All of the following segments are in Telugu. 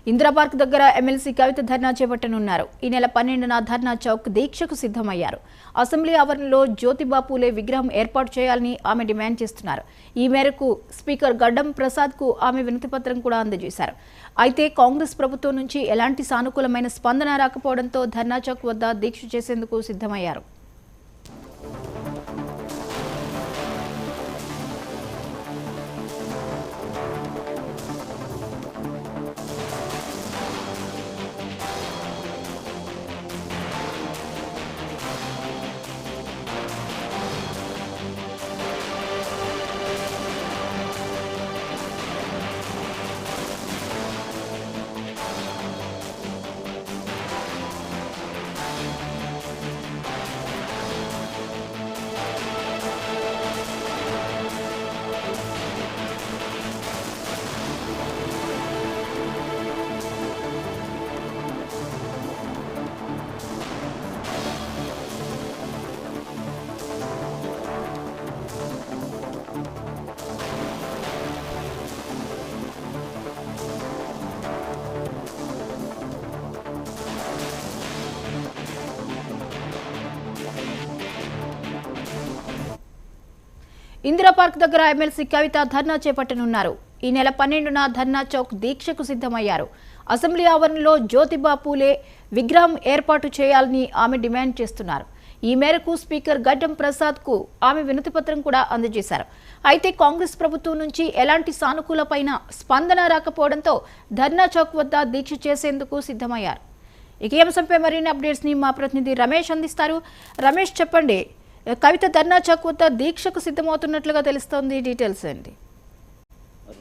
ఇందిరా పార్క్ దగ్గర ఎమ్మెల్సీ కవిత ధర్నా చేపట్టనున్నారు. ఈ నెల 12న ధర్నా చౌక్ దీక్షకు సిద్ధమయ్యారు. అసెంబ్లీ ఆవరణలో జ్యోతిబా పూలే విగ్రహం ఏర్పాటు చేయాలని ఆమె డిమాండ్ చేస్తున్నారు. ఈ మేరకు స్పీకర్ గడ్డం ప్రసాద్కు ఆమె వినతిపత్రం కూడా అందజేశారు. అయితే కాంగ్రెస్ ప్రభుత్వం నుంచి ఎలాంటి సానుకూలమైన స్పందన రాకపోవడంతో ధర్నా చౌక్ వద్ద దీక్ష చేసేందుకు సిద్ధమయ్యారు. ఇందిరా పార్క్ దగ్గర ఎమ్మెల్సీ కవిత ధర్నా చేపట్టనున్నారు. ఈ నెల 12న ధర్నా చౌక్ దీక్షకు సిద్ధమయ్యారు. అసెంబ్లీ ఆవరణలో జ్యోతిబా పూలే విగ్రహం ఏర్పాటు చేయాలని ఆమె డిమాండ్ చేస్తున్నారు. ఈ మేరకు స్పీకర్ గడ్డం ప్రసాద్కు ఆమె వినతిపత్రం కూడా అందజేశారు. అయితే కాంగ్రెస్ ప్రభుత్వం నుంచి ఎలాంటి సానుకూలమైన స్పందన రాకపోవడంతో ధర్నా చౌక్ వద్ద దీక్ష చేసేందుకు సిద్ధమయ్యారు. ఈ అంశంపై మరిన్ని అప్డేట్స్ ని మా ప్రతినిధి రమేష్ అందిస్తారు. రమేష్, చెప్పండి, కవిత ధర్నా చౌక్ వద్ద దీక్షకు సిద్ధమవుతున్నట్లుగా తెలుస్తోంది, డీటెయిల్స్ ఏంటి?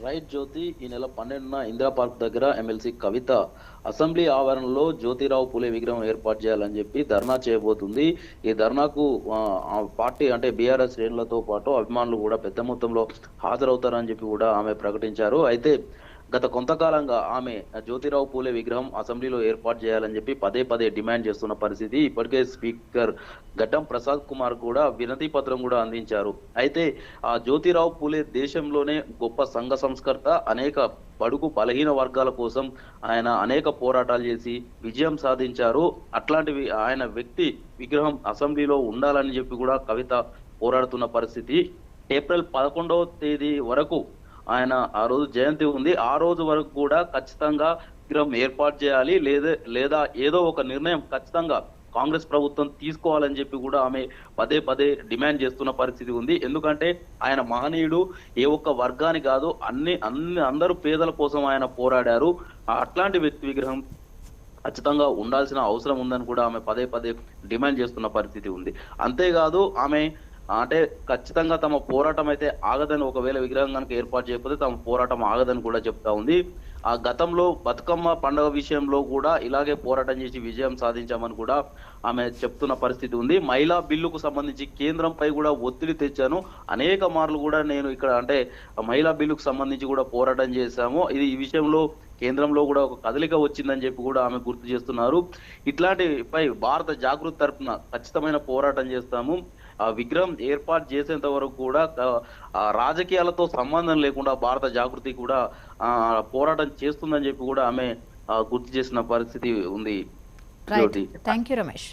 రైట్ జ్యోతి, ఈ నెల 12న ఇందిరా పార్క్ దగ్గర ఎమ్మెల్సీ కవిత అసెంబ్లీ ఆవరణలో జ్యోతిరావు పూలే విగ్రహం ఏర్పాటు చేయాలని చెప్పి ధర్నా చేయబోతుంది. ఈ ధర్నాకు పార్టీ అంటే బీఆర్ఎస్ శ్రేణులతో పాటు అభిమానులు కూడా పెద్ద మొత్తంలో హాజరవుతారని చెప్పి కూడా ఆమె ప్రకటించారు. అయితే గత కొంతకాలంగా ఆమె జ్యోతిరావు పూలే విగ్రహం అసెంబ్లీలో ఏర్పాటు చేయాలని చెప్పి పదే పదే డిమాండ్ చేస్తున్న పరిస్థితి. ఇప్పటికే స్పీకర్ గడ్డం ప్రసాద్ కుమార్ కూడా వినతి పత్రం కూడా అందించారు. అయితే ఆ జ్యోతిరావు పూలే దేశంలోనే గొప్ప సంఘ సంస్కర్త, అనేక బడుగు బలహీన వర్గాల కోసం ఆయన అనేక పోరాటాలు చేసి విజయం సాధించారు. అట్లాంటివి ఆయన వ్యక్తి విగ్రహం అసెంబ్లీలో ఉండాలని చెప్పి కూడా కవిత పోరాడుతున్న పరిస్థితి. ఏప్రిల్ 11వ తేదీ వరకు ఆయన ఆ రోజు జయంతి ఉంది. ఆ రోజు వరకు కూడా ఖచ్చితంగా విగ్రహం ఏర్పాటు చేయాలి, లేదా ఏదో ఒక నిర్ణయం ఖచ్చితంగా కాంగ్రెస్ ప్రభుత్వం తీసుకోవాలని చెప్పి కూడా ఆమె పదే పదే డిమాండ్ చేస్తున్న పరిస్థితి ఉంది. ఎందుకంటే ఆయన మహనీయుడు, ఏ ఒక్క వర్గాన్ని కాదు, అందరూ పేదల కోసం ఆయన పోరాడారు. అట్లాంటి వ్యక్తి విగ్రహం ఖచ్చితంగా ఉండాల్సిన అవసరం ఉందని కూడా ఆమె పదే పదే డిమాండ్ చేస్తున్న పరిస్థితి ఉంది. అంతేకాదు ఆమె అంటే ఖచ్చితంగా తమ పోరాటం అయితే ఆగదని, ఒకవేళ విగ్రహం కనుక ఏర్పాటు చేయకపోతే తమ పోరాటం ఆగదని కూడా చెప్తా ఉంది. ఆ గతంలో బతుకమ్మ పండుగ విషయంలో కూడా ఇలాగే పోరాటం చేసి విజయం సాధించామని కూడా ఆమె చెప్తున్న పరిస్థితి ఉంది. మహిళా బిల్లుకు సంబంధించి కేంద్రంపై కూడా ఒత్తిడి తెచ్చాను, అనేక మార్లు కూడా నేను ఇక్కడ అంటే మహిళా బిల్లుకు సంబంధించి కూడా పోరాటం చేశాము, ఈ విషయంలో కేంద్రంలో కూడా ఒక కదలిక వచ్చిందని చెప్పి కూడా ఆమె గుర్తు చేస్తున్నారు. ఇట్లాంటిపై భారత జాగృతి తరఫున ఖచ్చితమైన పోరాటం చేస్తాము. ఆ విగ్రహం ఏర్పాటు చేసేంత వరకు కూడా రాజకీయాలతో సంబంధం లేకుండా భారత జాగృతి కూడా పోరాటం చేస్తుందని చెప్పి కూడా ఆమె గుర్తు చేసిన పరిస్థితి ఉంది. Thank you Ramesh.